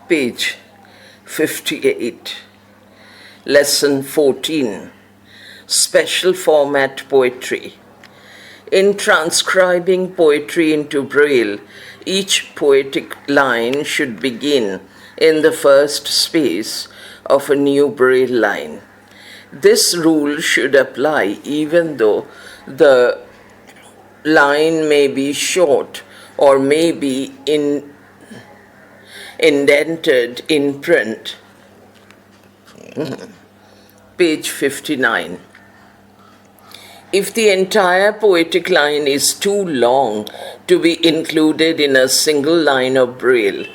Page 58. Lesson 14. Special Format Poetry. In transcribing poetry into Braille, each poetic line should begin in the first space of a new Braille line. This rule should apply even though the line may be short or may be indented in print. Page 59. If the entire poetic line is too long to be included in a single line of Braille,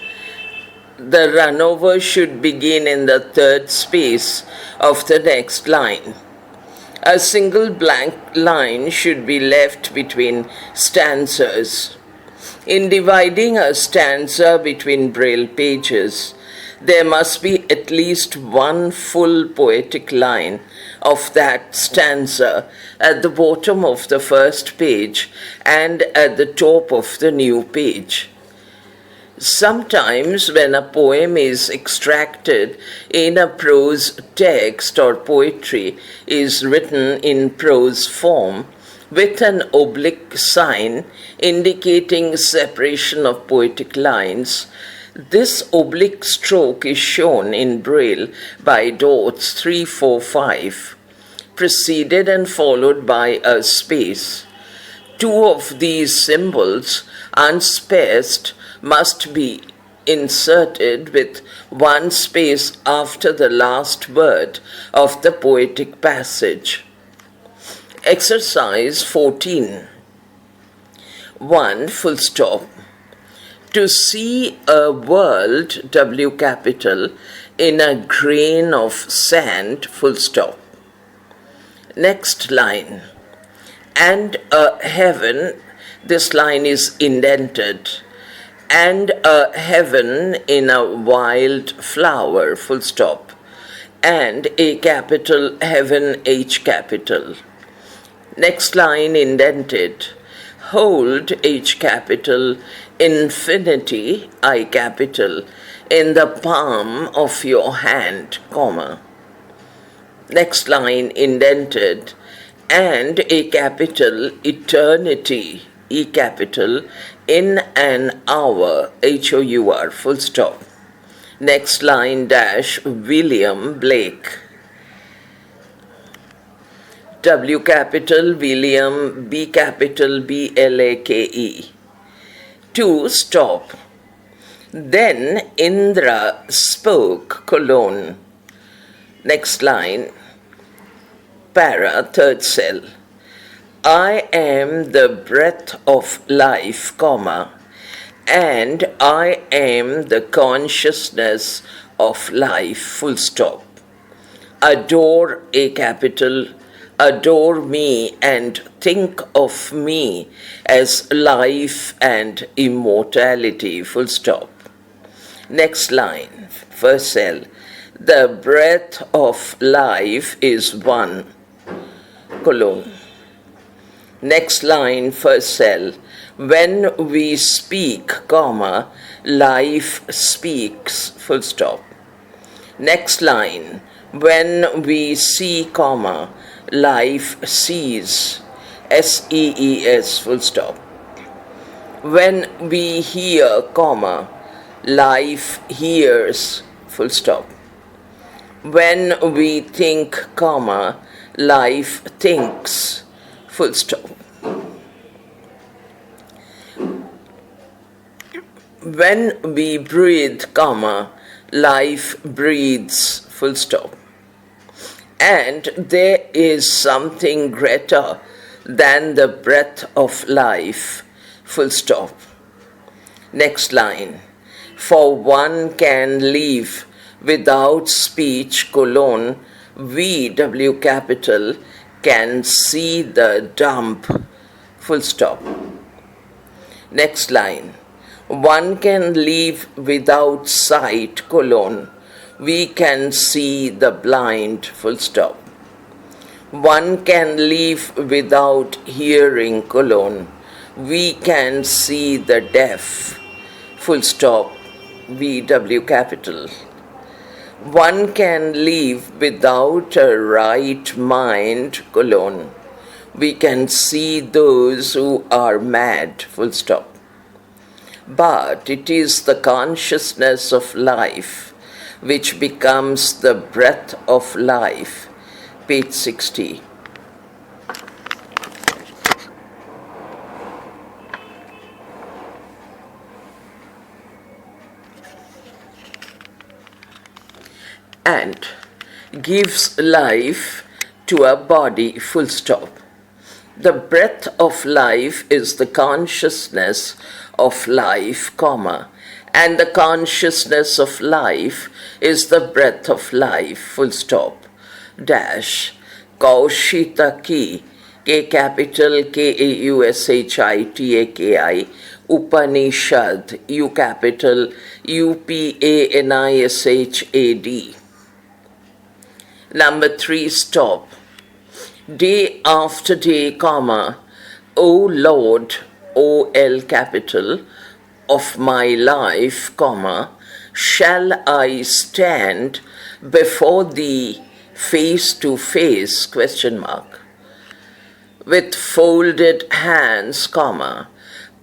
the runover should begin in the third space of the next line. A single blank line should be left between stanzas. In dividing a stanza between Braille pages, there must be at least one full poetic line of that stanza at the bottom of the first page and at the top of the new page. Sometimes when a poem is extracted in a prose text or poetry is written in prose form, with an oblique sign indicating separation of poetic lines, this oblique stroke is shown in Braille by dots 3, 4, 5, preceded and followed by a space. Two of these symbols, unspaced, must be inserted with one space after the last word of the poetic passage. Exercise 14. 1. Full stop. To see a world, W capital, in a grain of sand, full stop. Next line. And a heaven, this line is indented. And a heaven in a wild flower, full stop. And A capital, heaven, H capital. Next line indented. Hold, H capital, infinity, I capital, in the palm of your hand, comma. Next line indented. And A capital, eternity, E capital, in an hour, HOUR, full stop. Next line dash, William Blake. W capital, William, B capital, BLAKE. 2. Stop. Then Indra spoke, colon. Next line, para, third cell. I am the breath of life, comma, and I am the consciousness of life, full stop. Adore, A capital, adore me and think of me as life and immortality, full stop. Next line, first cell. The breath of life is one, colon. Next line, first cell. When we speak, comma, life speaks, full stop. Next line. When we see, comma, life sees, SEES, full stop. When we hear, comma, life hears, full stop. When we think, comma, life thinks, full stop. When we breathe, comma, life breathes, full stop. And there is something greater than the breath of life, full stop. Next line. For one can live without speech, colon, we, W capital, can see the dump, full stop. Next line. One can live without sight, colon, we can see the blind, full stop. One can live without hearing, colon, we can see the deaf, full stop. VW capital. One can live without a right mind, colon. We can see those who are mad, full stop. But it is the consciousness of life which becomes the breath of life, page 60. And gives life to a body, full stop. The breath of life is the consciousness of life, comma, and the consciousness of life is the breath of life, full stop, dash, Kaushita ki, K capital Kaushitaki, Upanishad, U capital Upanishad. Number 3, stop. Day after day, comma, O Lord, O-L capital, of my life, comma, shall I stand before thee face to face, question mark, with folded hands, comma,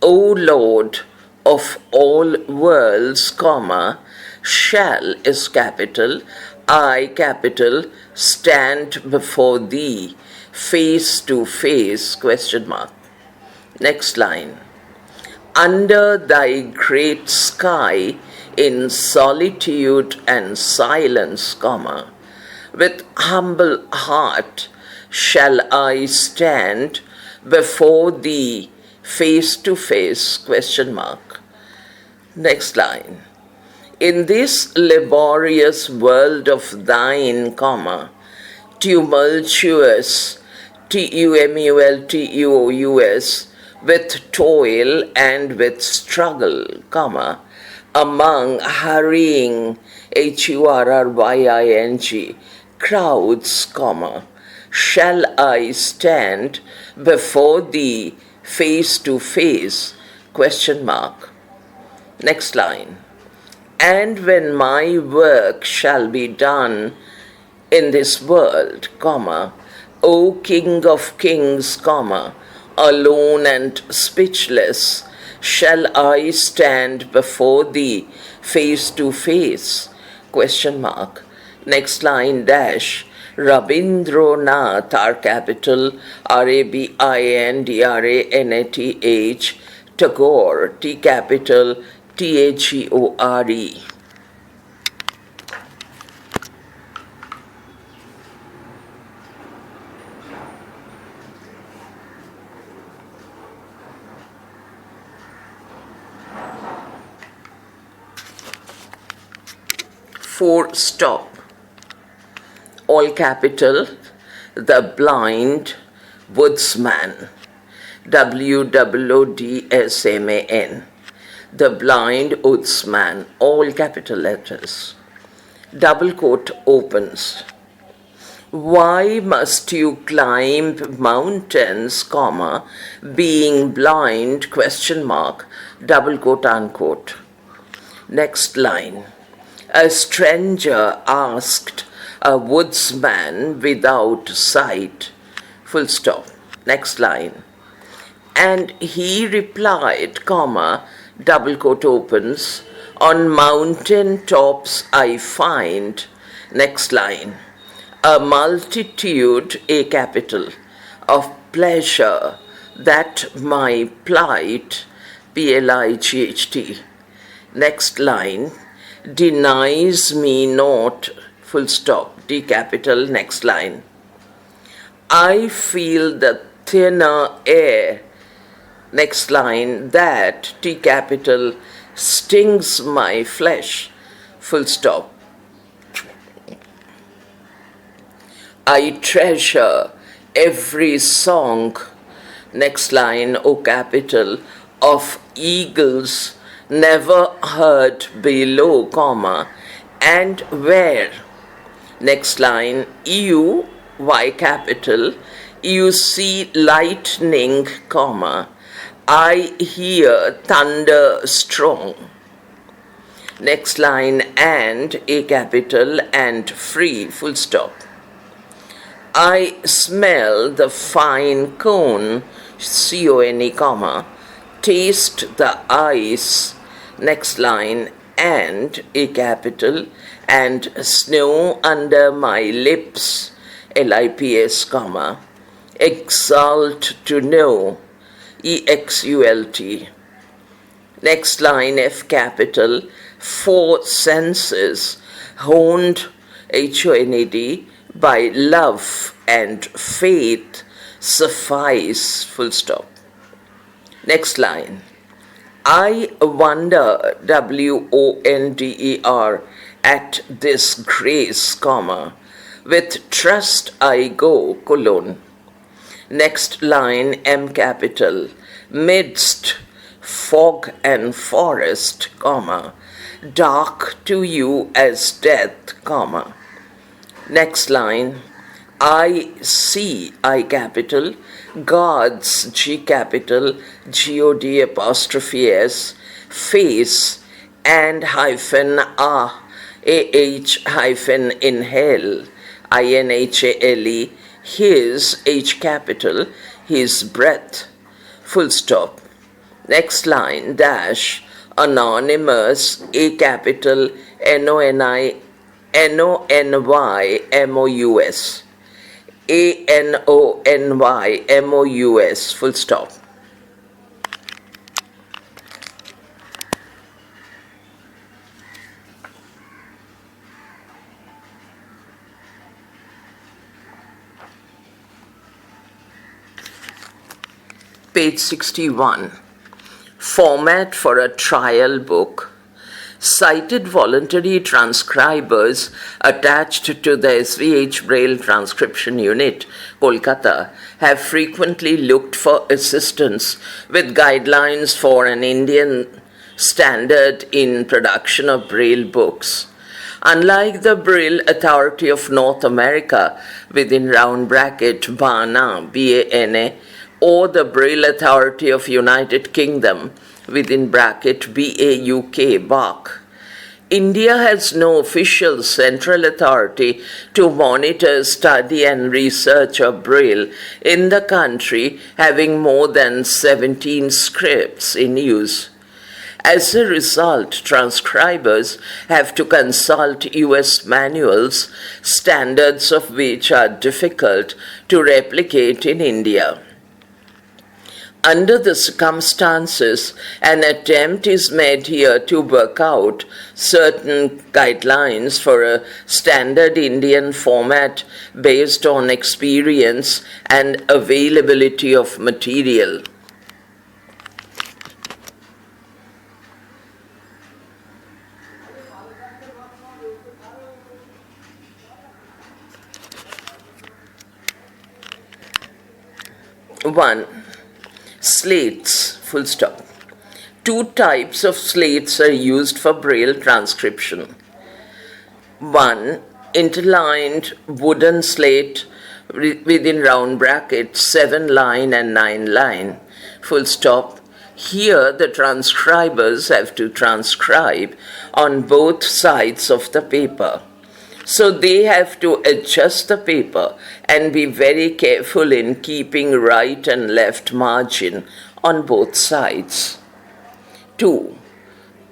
O Lord of all worlds, comma, shall is capital, I capital, stand before thee face to face, question mark. Next line. Under thy great sky in solitude and silence, comma, with humble heart shall I stand before thee face to face, question mark. Next line. In this laborious world of thine, comma, tumultuous, tumultuous, with toil and with struggle, comma, among hurrying, hurrying, crowds, comma, shall I stand before thee face to face, question mark. Next line. And when my work shall be done in this world, comma, O King of kings, comma, alone and speechless, shall I stand before thee face to face, question mark. Next line, dash, Rabindranath, R capital, Rabindranath, Tagore, T capital, Tagore. 4, stop. All capital, the blind woodsman, WOODSMAN, the blind woodsman, all capital letters. Double quote opens. Why must you climb mountains, comma, being blind, question mark, double quote unquote. Next line. A stranger asked a woodsman without sight, full stop. Next line. And he replied, comma, double quote opens, on mountain tops I find, next line, a multitude, A capital, of pleasure that my plight, PLIGHT, next line, denies me not, full stop, D capital, next line. I feel the thinner air, next line, that, T capital, stings my flesh, full stop. I treasure every song, next line, O capital, of eagles never heard below, comma, and where, next line, you, Y capital, you see lightning, comma, I hear thunder strong. Next line, and, A capital, and free, full stop. I smell the fine cone, C-O-N-E, comma, taste the ice, next line, and, A capital, and snow under my lips, L-I-P-S, comma, exult to know, E-X-U-L-T. Next line, F capital, four senses, honed, H-O-N-E-D, by love and faith, suffice, full stop. Next line, I wonder, W-O-N-D-E-R, at this grace, comma, with trust I go, colon. Next line, M capital, midst fog and forest, comma, dark to you as death, comma. Next line, I see, I capital, God's, G capital, G-O-D apostrophe S, face, and hyphen ah, A-H hyphen inhale, I-N-H-A-L-E, his, H capital, his breath, full stop. Next line, dash, anonymous, A capital, N-O-N-Y-M-O-U-S, A-N-O-N-Y-M-O-U-S, full stop. Page 61. Format for a trial book. Cited voluntary transcribers attached to the SVH Braille transcription unit, Kolkata, have frequently looked for assistance with guidelines for an Indian standard in production of Braille books. Unlike the Braille Authority of North America, within round bracket BANA, B-A-N-A, or the Braille Authority of United Kingdom, within bracket B-A-U-K, BAC, India has no official central authority to monitor, study and research of Braille in the country having more than 17 scripts in use. As a result, transcribers have to consult US manuals, standards of which are difficult to replicate in India. Under the circumstances, an attempt is made here to work out certain guidelines for a standard Indian format based on experience and availability of material. One, slates, full stop. Two types of slates are used for Braille transcription. One, interlined wooden slate within round brackets, 7 line and 9 line, full stop. Here the transcribers have to transcribe on both sides of the paper. So they have to adjust the paper and be very careful in keeping right and left margin on both sides. 2.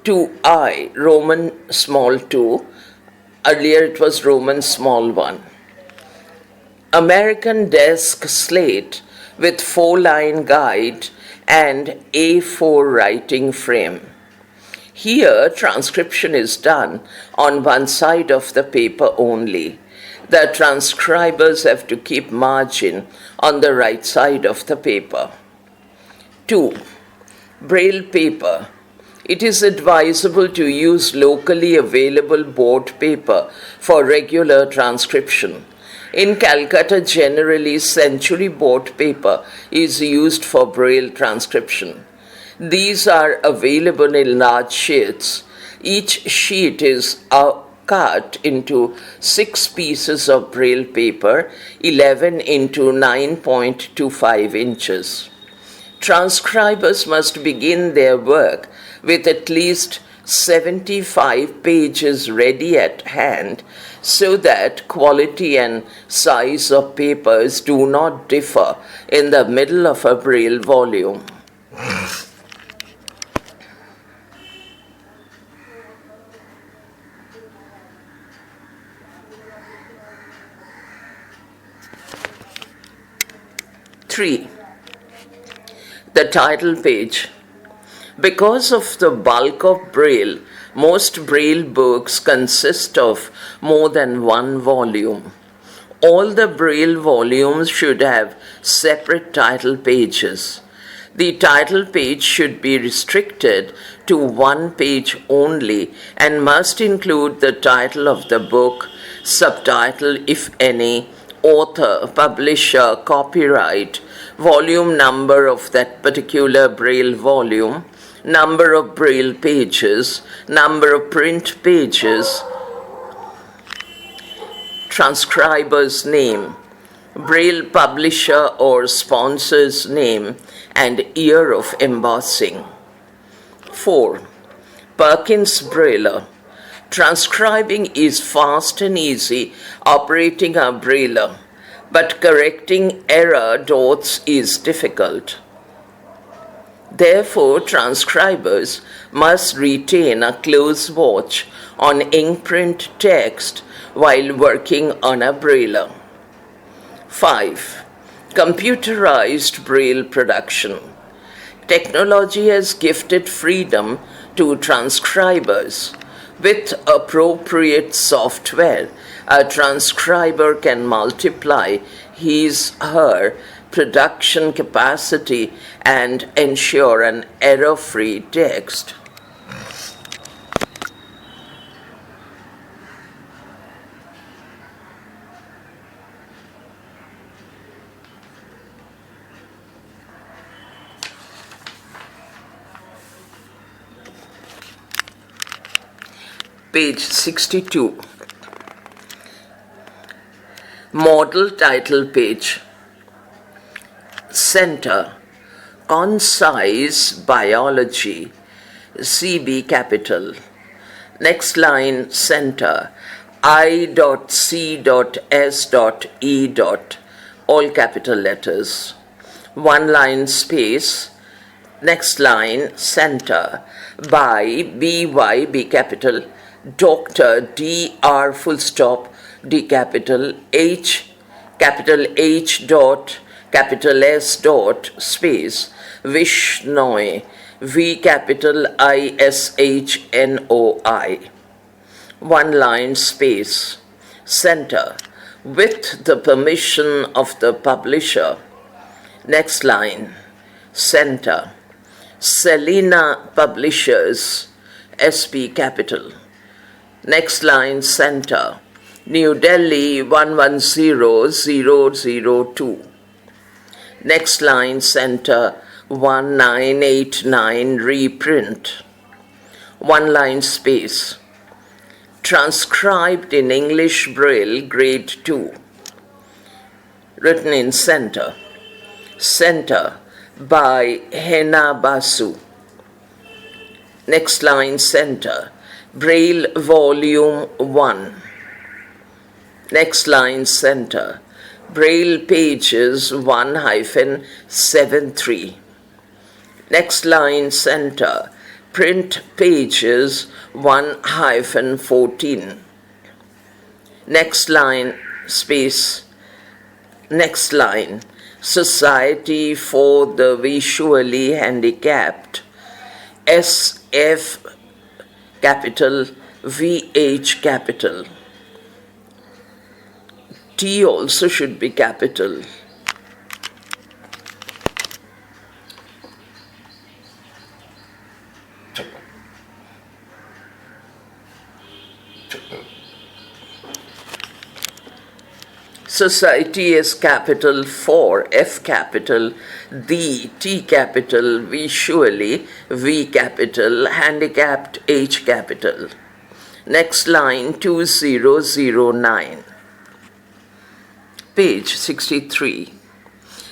2I, Roman small 2. Earlier it was Roman small 1. American desk slate with 4-line guide and A4 writing frame. Here, transcription is done on one side of the paper only. The transcribers have to keep margin on the right side of the paper. 2. Braille paper. It is advisable to use locally available board paper for regular transcription. In Calcutta, generally, century board paper is used for Braille transcription. These are available in large sheets. Each sheet is cut into 6 pieces of Braille paper, 11 into 9.25 inches. Transcribers must begin their work with at least 75 pages ready at hand so that quality and size of papers do not differ in the middle of a Braille volume. Three, the title page. Because of the bulk of Braille, most Braille books consist of more than one volume. All the Braille volumes should have separate title pages. The title page should be restricted to one page only and must include the title of the book, subtitle if any, author, publisher, copyright, volume number of that particular Braille volume, number of Braille pages, number of print pages, transcriber's name, Braille publisher or sponsor's name, and year of embossing. 4. Perkins Brailler. Transcribing is fast and easy operating a Brailler, but correcting error dots is difficult. Therefore, transcribers must retain a close watch on ink-print text while working on a Brailler. 5. Computerized Braille production. Technology has gifted freedom to transcribers. With appropriate software, a transcriber can multiply her production capacity and ensure an error-free text. Page 62. Model title page. Center. Concise biology. CB capital. Next line, center. I.C.S.E. All capital letters. One line space. Next line, center. By, B-Y, B capital. Doctor, D-R full stop, D capital, H, capital H dot, capital S dot, space, Vishnoi, V capital I-S-H-N-O-I. One line space, center, with the permission of the publisher. Next line, center, Selina Publishers, SP capital. Next line, center, New Delhi 110002. Next line, center, 1989 reprint. One line space. Transcribed in English Braille, grade 2. Written in center. Center, by Hena Basu. Next line, center, Braille volume 1. Next line, center, Braille pages 1-73. Next line, center, print pages 1-14. Next line, space. Next line, Society for the Visually Handicapped, SF capital, VH capital. T also should be capital. Society is capital for F capital, the T capital, visually, V capital, handicapped, H capital. Next line, 2009. Page 63.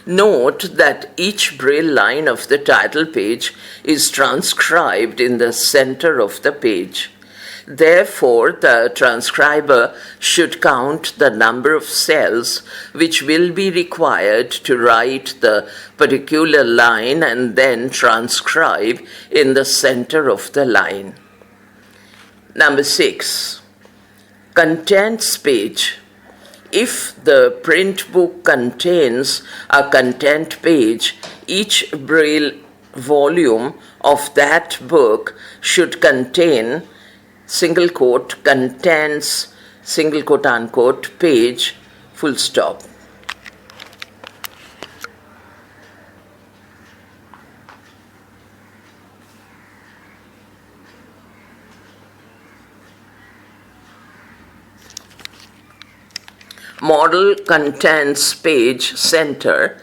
Note that each Braille line of the title page is transcribed in the center of the page. Therefore, the transcriber should count the number of cells which will be required to write the particular line and then transcribe in the center of the line. Number 6. Contents page. If the print book contains a content page, each Braille volume of that book should contain single quote, contents, single quote unquote, page, full stop. Model contents page center,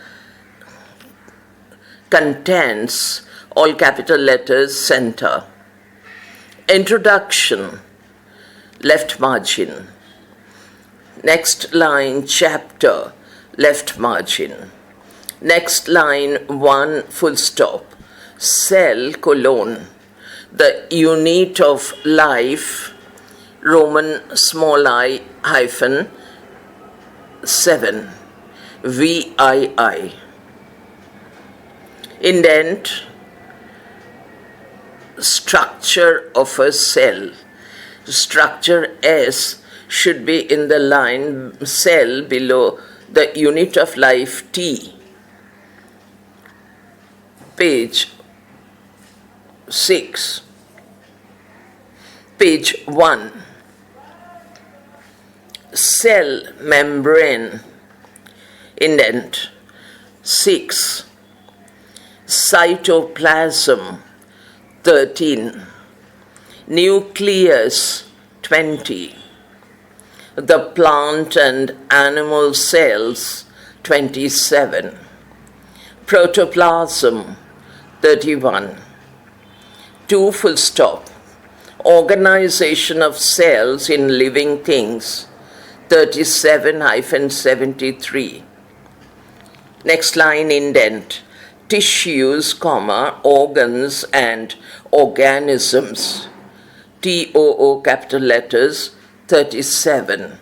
contents, all capital letters, center. Introduction, left margin. Next line, chapter, left margin. Next line, 1 full stop. Cell, colon. The unit of life, Roman small I hyphen 7, VII. Indent, structure of a cell. Structure S should be in the line cell below the unit of life T. Page 6. Page 1. Cell membrane. Indent 6. Cytoplasm 13. Nucleus 20. The plant and animal cells 27. Protoplasm 31. 2 full stop. Organization of cells in living things 37-73. Next line, indent. Tissues, comma, organs and organisms. TOO capital letters 37.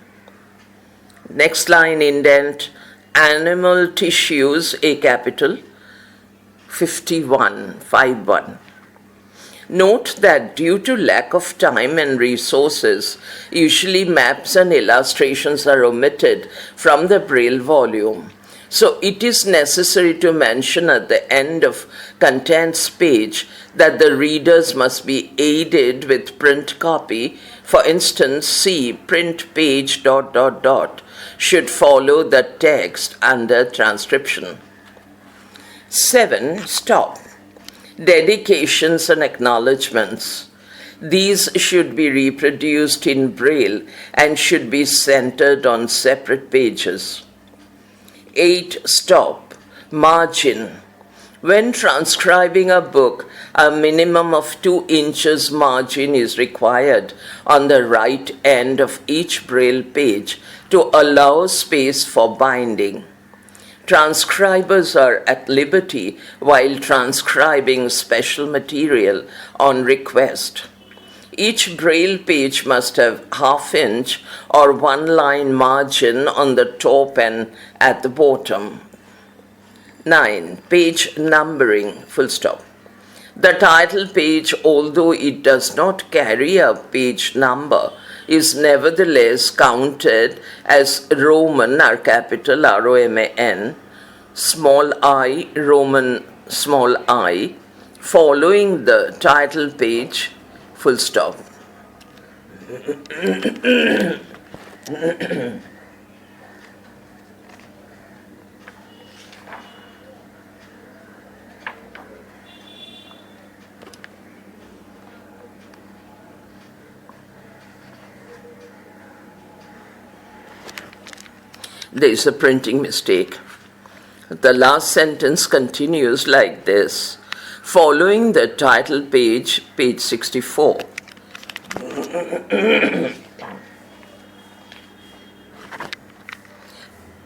Next line, indent. Animal tissues, A capital 51. Note that due to lack of time and resources, usually maps and illustrations are omitted from the Braille volume. So it is necessary to mention at the end of contents page that the readers must be aided with print copy. For instance, see print page ... should follow the text under transcription. 7. Stop. Dedications and acknowledgements. These should be reproduced in Braille and should be centered on separate pages. 8. Stop. Margin. When transcribing a book, a minimum of 2 inches margin is required on the right end of each Braille page to allow space for binding. Transcribers are at liberty while transcribing special material on request. Each Braille page must have ½ or 1 line margin on the top and at the bottom. 9. Page numbering, full stop. The title page, although it does not carry a page number, is nevertheless counted as Roman, R capital ROMAN, small I, Roman small I, following the title page, full stop. There is a printing mistake. The last sentence continues like this. Following the title page, page 64.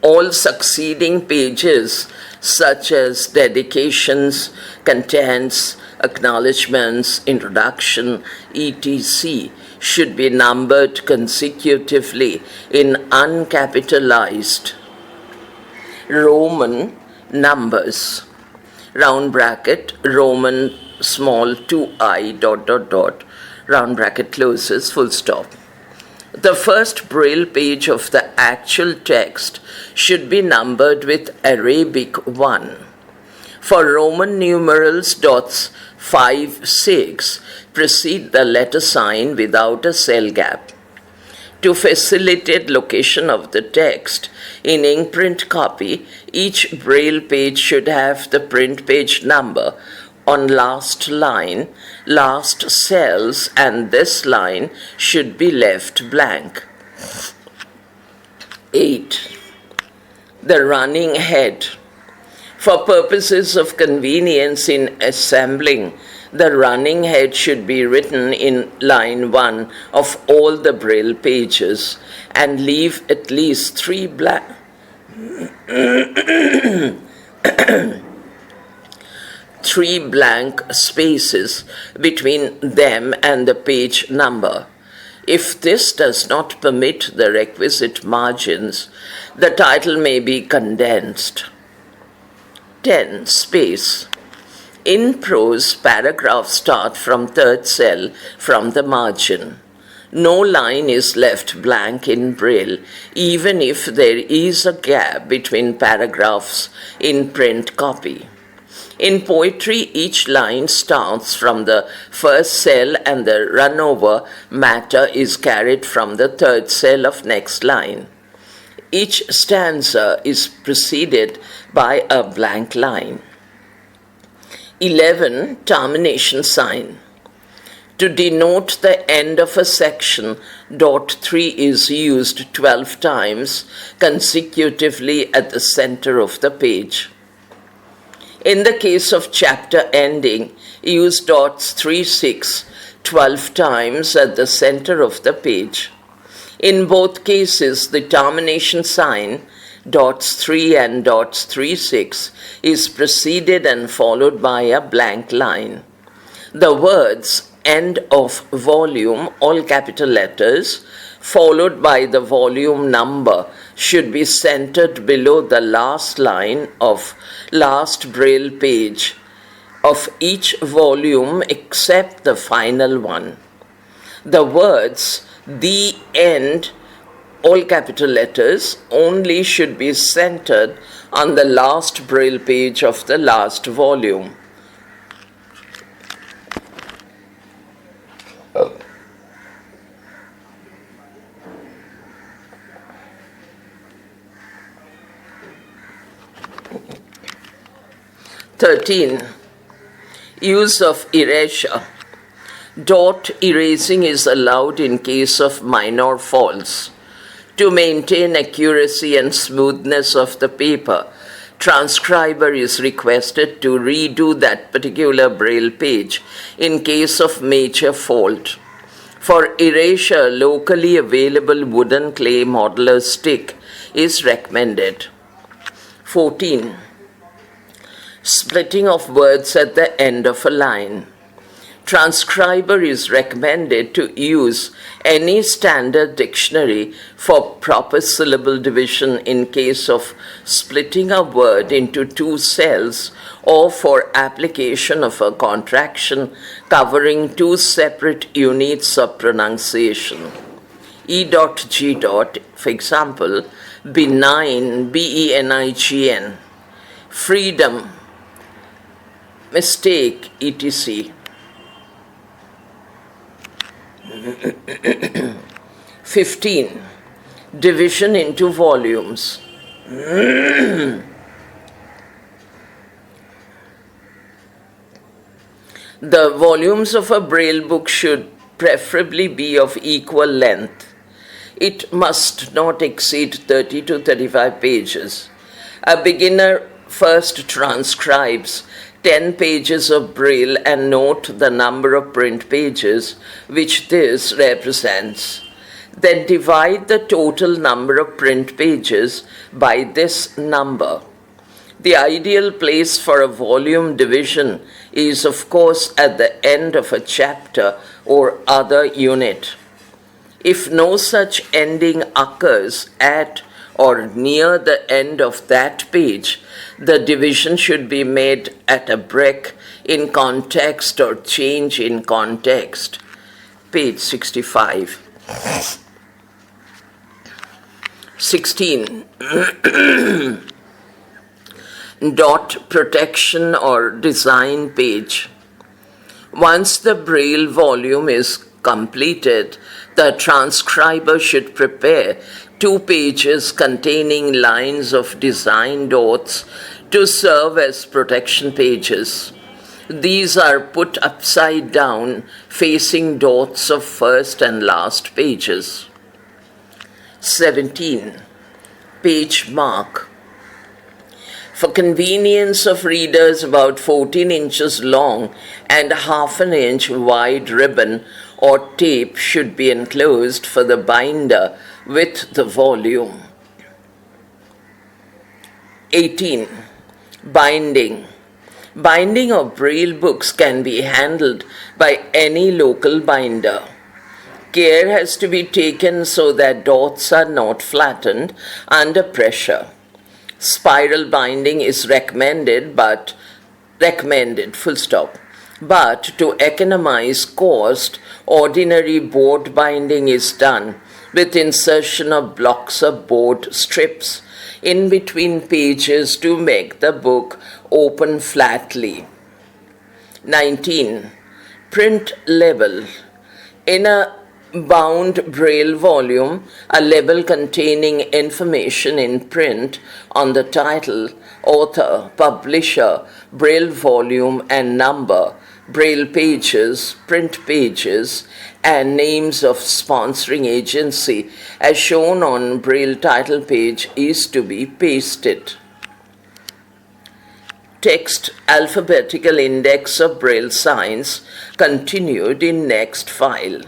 All succeeding pages, such as dedications, contents, acknowledgements, introduction, etc., should be numbered consecutively in uncapitalized Roman numbers. Round bracket, Roman small 2i dot dot dot, round bracket closes, full stop. The first Braille page of the actual text should be numbered with Arabic 1. For Roman numerals dots 5, 6 precede the letter sign without a cell gap. To facilitate location of the text in ink print copy, each Braille page should have the print page number on last line, last cells, and this line should be left blank. 8. The running head. For purposes of convenience in assembling, the running head should be written in line 1 of all the Braille pages and leave at least 3 blank spaces between them and the page number. If this does not permit the requisite margins, the title may be condensed. 10. Space. In prose, paragraphs start from third cell from the margin. No line is left blank in Braille, even if there is a gap between paragraphs in print copy. In poetry, each line starts from the first cell and the runover matter is carried from the third cell of next line. Each stanza is preceded by a blank line. 11. Termination sign. To denote the end of a section, dot 3 is used 12 times consecutively at the center of the page. In the case of chapter ending, use dots 3, 6 12 times at the center of the page. In both cases, the termination sign, dots 3 and dots 3, 6, is preceded and followed by a blank line. The words end of volume, all capital letters, followed by the volume number, should be centered below the last line of last Braille page of each volume except the final one. The words the end, all capital letters, only should be centered on the last Braille page of the last volume. Use of erasure. Dot erasing is allowed in case of minor faults. To maintain accuracy and smoothness of the paper, transcriber is requested to redo that particular Braille page in case of major fault. For erasure, locally available wooden clay modeler stick is recommended. 14. Splitting of words at the end of a line. Transcriber is recommended to use any standard dictionary for proper syllable division in case of splitting a word into 2 cells or for application of a contraction covering 2 separate units of pronunciation. E.G. For example, benign, B-E-N-I-G-N, freedom, mistake, etc. 15. Division into volumes. The volumes of a Braille book should preferably be of equal length. It must not exceed 30 to 35 pages. A beginner first transcribes 10 pages of Braille and note the number of print pages which this represents. Then divide the total number of print pages by this number. The ideal place for a volume division is, of course, at the end of a chapter or other unit. If no such ending occurs at or near the end of that page, the division should be made at a break in context or change in context. Page 65. 16. Dot protection or design page. Once the Braille volume is completed, the transcriber should prepare 2 pages containing lines of design dots to serve as protection pages. These are put upside down, facing dots of first and last pages. 17. Page mark. For convenience of readers, about 14 inches long and half an inch wide ribbon or tape should be enclosed for the binder with the volume. 18. Binding. Binding of Braille books can be handled by any local binder. Care has to be taken so that dots are not flattened under pressure. Spiral binding is recommended, full stop. But to economize cost, ordinary board binding is done with insertion of blocks of board strips in between pages to make the book open flatly. 19. Print label. In a bound Braille volume, a label containing information in print on the title, author, publisher, Braille volume and number, Braille pages, print pages, and names of sponsoring agency as shown on Braille title page is to be pasted. Text alphabetical index of Braille signs continued in next file.